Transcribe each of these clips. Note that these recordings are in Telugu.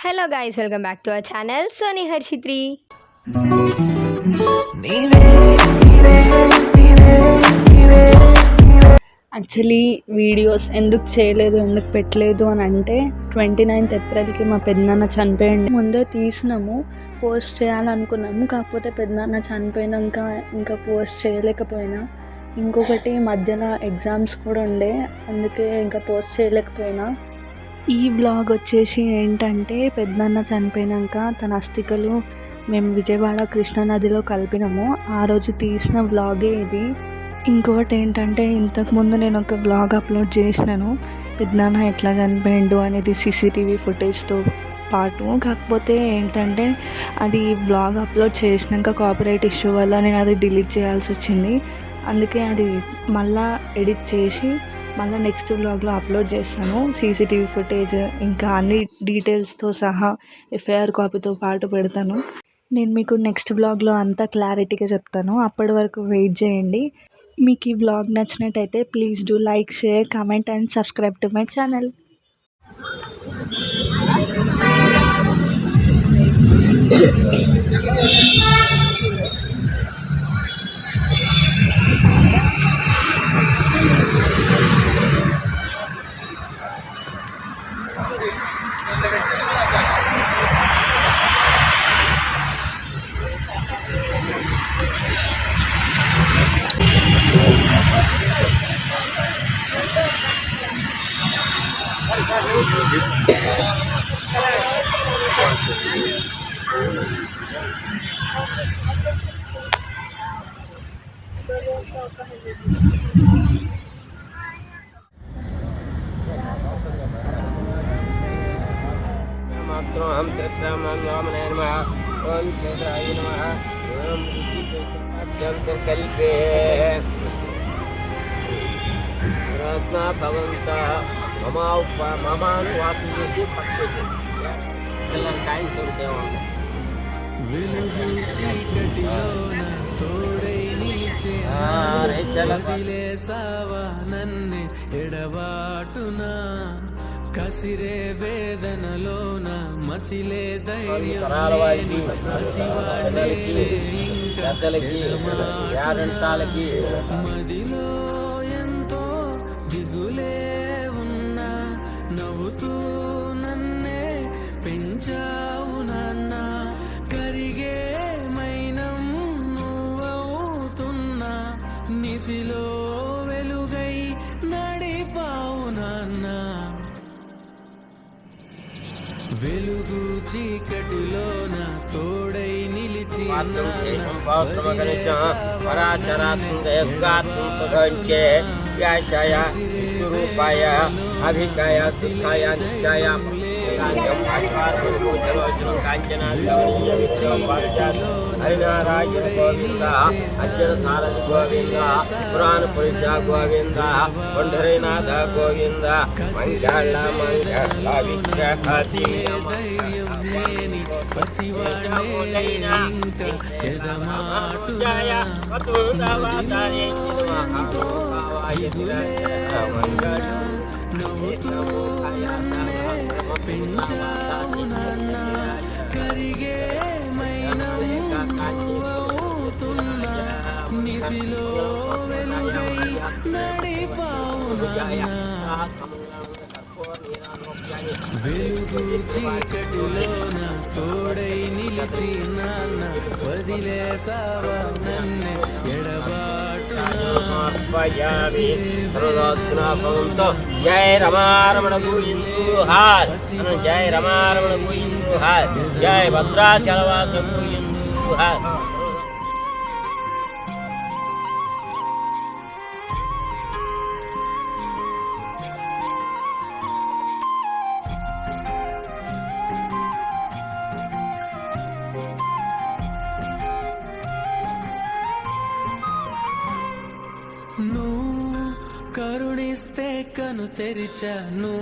Hello guys, welcome back to our channel Sony Harshitri. Actually videos ఎందుకు చేయలేదు ఎందుకు పెట్టలేదు అని అంటే 29th ఏప్రిల్కి మా పెద్దనాన్న చనిపోయింది. ముందే తీసినాము, పోస్ట్ చేయాలనుకున్నాము. కాకపోతే పెద్దనాన్న చనిపోయినాక ఇంకా పోస్ట్ చేయలేకపోయినా. ఇంకొకటి మధ్యలో ఎగ్జామ్స్ కూడా ఉండే, అందుకే ఇంకా పోస్ట్ చేయలేకపోయినా. ఈ బ్లాగ్ వచ్చేసి ఏంటంటే పెద్దనాన్న చనిపోయినాక తన అస్థికలు మేము విజయవాడ కృష్ణానదిలో కలిపినాము. ఆ రోజు తీసిన బ్లాగే ఇది. ఇంకొకటి ఏంటంటే ఇంతకుముందు నేను ఒక బ్లాగ్ అప్లోడ్ చేసినాను, పెద్దనాన్న ఎట్లా చనిపోయిండు అనేది సీసీటీవీ ఫుటేజ్తో పాటు. కాకపోతే ఏంటంటే అది బ్లాగ్ అప్లోడ్ చేసినాక కాపీరైట్ ఇష్యూ వల్ల నేను అది డిలీట్ చేయాల్సి వచ్చింది. అందుకే అది మళ్ళీ ఎడిట్ చేసి మళ్ళీ నెక్స్ట్ బ్లాగ్లో అప్లోడ్ చేస్తాను. సీసీటీవీ ఫుటేజ్ ఇంకా అన్ని డీటెయిల్స్తో సహా ఎఫ్ఐఆర్ కాపీతో పాటు పెడతాను. నేను మీకు నెక్స్ట్ బ్లాగ్లో అంతా క్లారిటీగా చెప్తాను. అప్పటి వరకు వెయిట్ చేయండి. మీకు ఈ బ్లాగ్ నచ్చినట్టయితే please do like, share, comment and subscribe to my channel. కల్పే భవంత మమానువాసం చేసి పక్కకి పిల్లలు కాయలు చూడేమో నన్ను ఎడబాటునా కసిరే వేదనలోన మసిలే ధైర్యం మదిలో ఎంతో దిగులే ఉన్నా నవ్వుతూ నన్నే పెంచావు నాన్న. కరిగే మైనం నువ్వవుతున్నా నిసిలో వెలుగై నడిపావు నాన్న. వెలుగు చీకటిలోన తోడై నిలిచి రూపాయ అభికాయ సుఖాయ నిత్యాయ హరినారాయణ గోవింద అర్జున సారథి గోవింద పురాణ పురుష గోవింద పండరీనాథ గోవింద మంగళ మంగళ విగ్రహతి కరిగే మైనం నువ్వవుతున్నా నిసిలో వెలుగై నడిపావు నాన్న. వెలుగు చీకటిలోన తోడై నిలిచి నాన్న వదిలేసావా నన్ను ఎడబాటునా. జయ రమారమణ గోవిందు హార్, జయ రమారమణ గోవిందు హార్, జయ భద్రాచలవాస గోవిందు హార్. నువ్వు కరుణిస్తే కను తెరిచాను,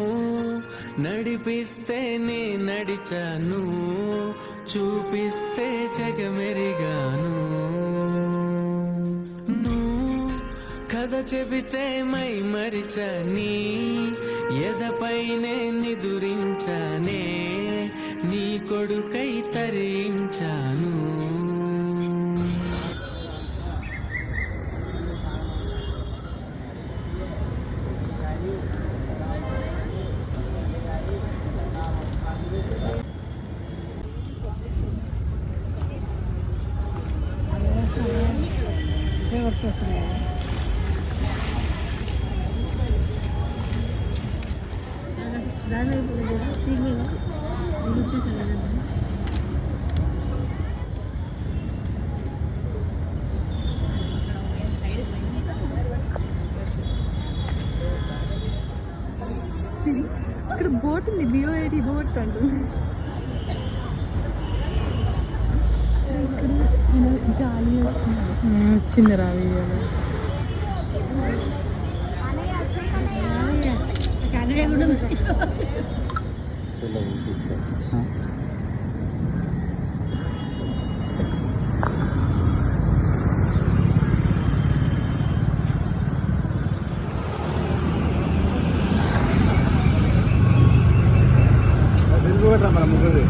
నడిపిస్తే నే నడిచాను, చూపిస్తే జగమెరిగాను. నువ్వు కథ చెబితే మై మరిచని ఎదపైనే నిదురించనే, నీ కొడుకై తరించాను. ఇక్కడ బోట్ ఉంది, బిఓఐడి బోట్ అంటుంది. జాలి వచ్చింది రావి మన ముగ్గురు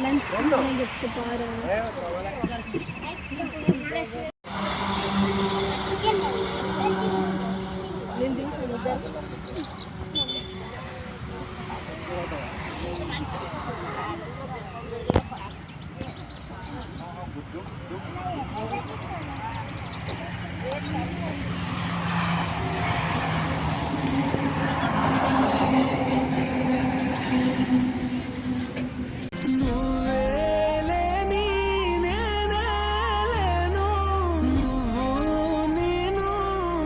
లంచ్ చెప్తే పారా